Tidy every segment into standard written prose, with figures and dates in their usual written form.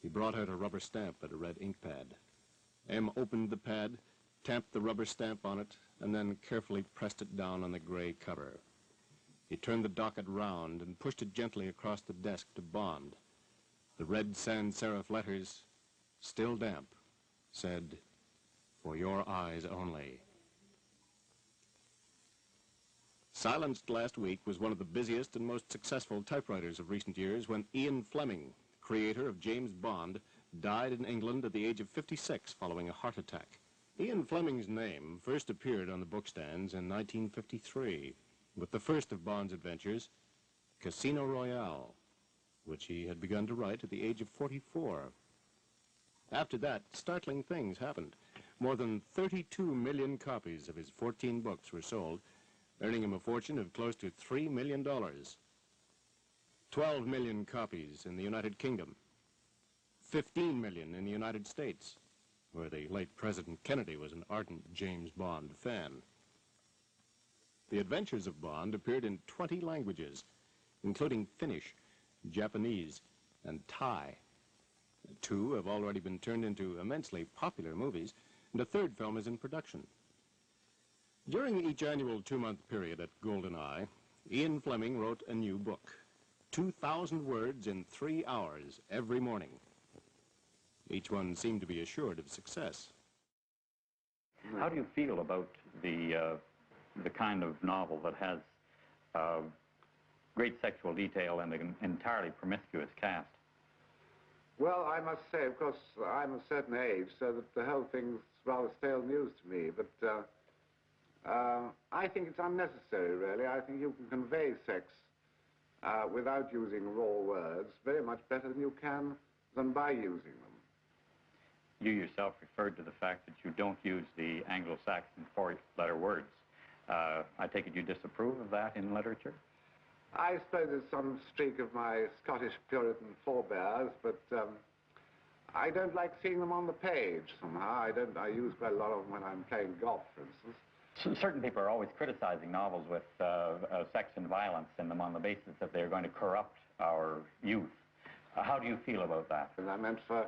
He brought out a rubber stamp and a red ink pad. M opened the pad, tamped the rubber stamp on it, and then carefully pressed it down on the gray cover. He turned the docket round and pushed it gently across the desk to Bond. The red sans serif letters, still damp, said, "For your eyes only." Silenced last week was one of the busiest and most successful typewriters of recent years when Ian Fleming, creator of James Bond, died in England at the age of 56 following a heart attack. Ian Fleming's name first appeared on the bookstands in 1953 with the first of Bond's adventures, Casino Royale, which he had begun to write at the age of 44. After that, startling things happened. More than 32 million copies of his 14 books were sold, earning him a fortune of close to $3 million. 12 million copies in the United Kingdom, 15 million in the United States, where the late President Kennedy was an ardent James Bond fan. The Adventures of Bond appeared in 20 languages, including Finnish, Japanese, and Thai. 2 have already been turned into immensely popular movies, and a third film is in production. During each annual 2-month period at GoldenEye, Ian Fleming wrote a new book, 2,000 words in 3 hours every morning. Each one seemed to be assured of success. How do you feel about the kind of novel that has great sexual detail and an entirely promiscuous cast? Well, I must say, of course, I'm a certain age, so that the whole thing's rather stale news to me, but I think it's unnecessary, really. I think you can convey sex without using raw words very much better than by using them. You yourself referred to the fact that you don't use the Anglo-Saxon 4-letter words. I take it you disapprove of that in literature? I suppose it's some streak of my Scottish Puritan forebears, but I don't like seeing them on the page somehow. I use quite a lot of them when I'm playing golf, for instance. Certain people are always criticizing novels with sex and violence in them on the basis that they're going to corrupt our youth. How do you feel about that? And I meant for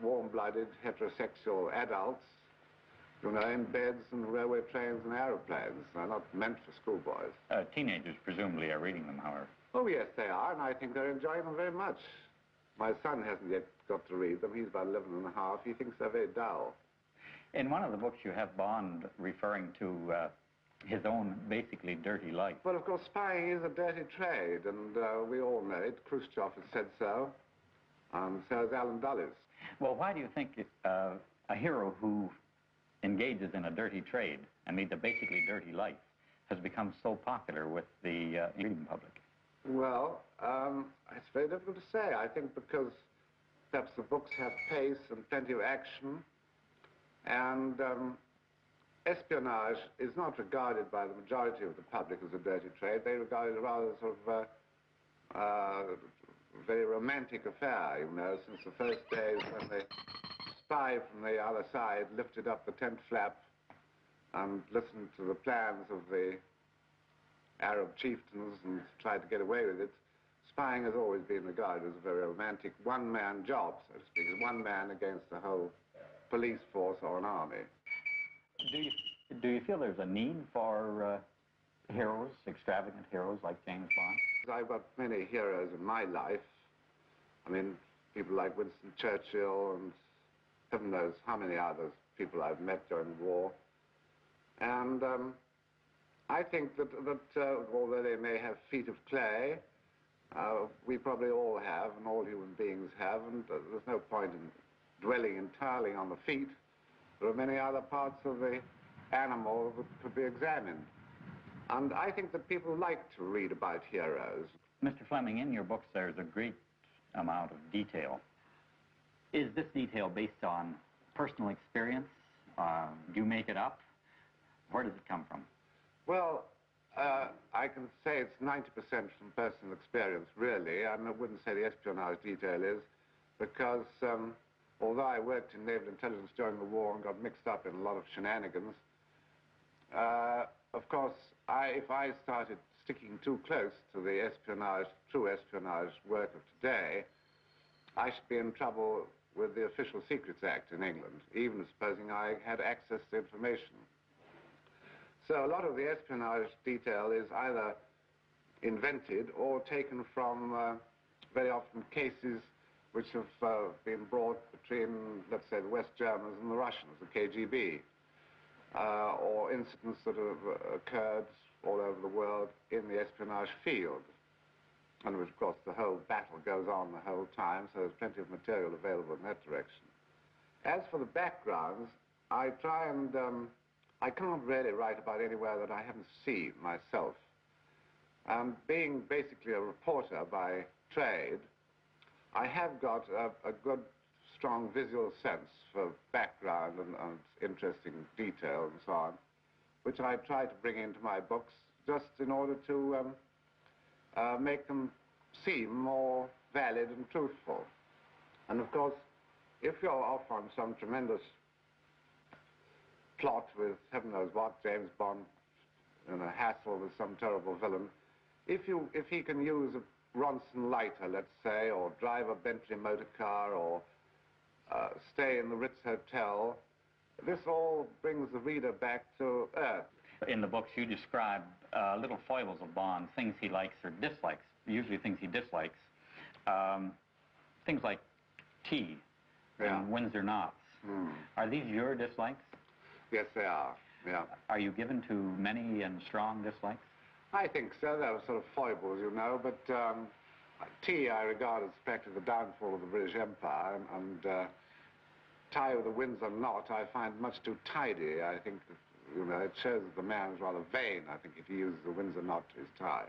warm-blooded, heterosexual adults, you know, in beds and railway trains and aeroplanes. They're not meant for schoolboys. Teenagers presumably are reading them, however. Oh, yes, they are, and I think they're enjoying them very much. My son hasn't yet got to read them. He's about 11 and a half. He thinks they're very dull. In one of the books, you have Bond referring to his own basically dirty life. Well, of course, spying is a dirty trade, and we all know it. Khrushchev has said so, and so has Allen Dulles. Well, why do you think a hero who engages in a dirty trade and leads a basically dirty life has become so popular with the reading public? Well, it's very difficult to say. I think because perhaps the books have pace and plenty of action, and espionage is not regarded by the majority of the public as a dirty trade. They regard it rather sort of a very romantic affair, you know, since the first days when the spy from the other side lifted up the tent flap and listened to the plans of the Arab chieftains and tried to get away with it. Spying has always been regarded as a very romantic one-man job, so to speak, as one man against the whole police force or an army. Do you feel there's a need for heroes, extravagant heroes like James Bond? I've got many heroes in my life. I mean, people like Winston Churchill and heaven knows how many other people I've met during the war. And I think that although they may have feet of clay, we probably all have, and all human beings have, and there's no point in dwelling entirely on the feet. There are many other parts of the animal that could be examined. And I think that people like to read about heroes. Mr. Fleming, in your books there's a great amount of detail. Is this detail based on personal experience? Do you make it up? Where does it come from? Well, I can say it's 90% from personal experience, really. I wouldn't say the espionage detail is, because although I worked in naval intelligence during the war and got mixed up in a lot of shenanigans, of course, if I started sticking too close to the espionage, true espionage work of today, I should be in trouble with the Official Secrets Act in England, even supposing I had access to information. So a lot of the espionage detail is either invented or taken from very often cases which have been brought between, let's say, the West Germans and the Russians, the KGB, or incidents that have occurred all over the world in the espionage field. And of course, the whole battle goes on the whole time, so there's plenty of material available in that direction. As for the backgrounds, I try and, I can't really write about anywhere that I haven't seen myself. And being basically a reporter by trade, I have got a good, strong visual sense for background and interesting detail and so on, which I try to bring into my books just in order to make them seem more valid and truthful. And of course, if you're off on some tremendous plot with heaven knows what, James Bond in a hassle with some terrible villain, if he can use a Ronson lighter, let's say, or drive a Bentley motor car, or stay in the Ritz Hotel, this all brings the reader back to earth. In the books, you describe little foibles of Bond, things he likes or dislikes, usually things he dislikes. Things like tea and Windsor knots. Are these your dislikes? Yes, they are, yeah. Are you given to many and strong dislikes? I think so. They're sort of foibles, you know, but tea I regard as practically the downfall of the British Empire, and tie with a Windsor knot I find much too tidy. I think that, you know, it shows that the man is rather vain, I think, if he uses a Windsor knot to his tie.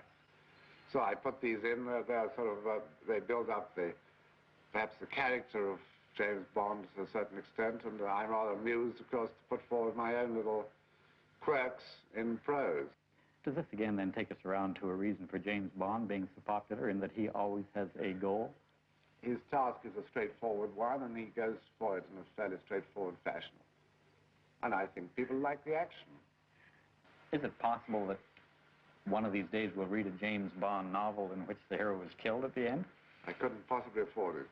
So I put these in. They're sort of, they build up perhaps the character of James Bond to a certain extent, and I'm rather amused, of course, to put forward my own little quirks in prose. Does this again then take us around to a reason for James Bond being so popular in that he always has a goal? His task is a straightforward one, and he goes for it in a fairly straightforward fashion. And I think people like the action. Is it possible that one of these days we'll read a James Bond novel in which the hero is killed at the end? I couldn't possibly afford it.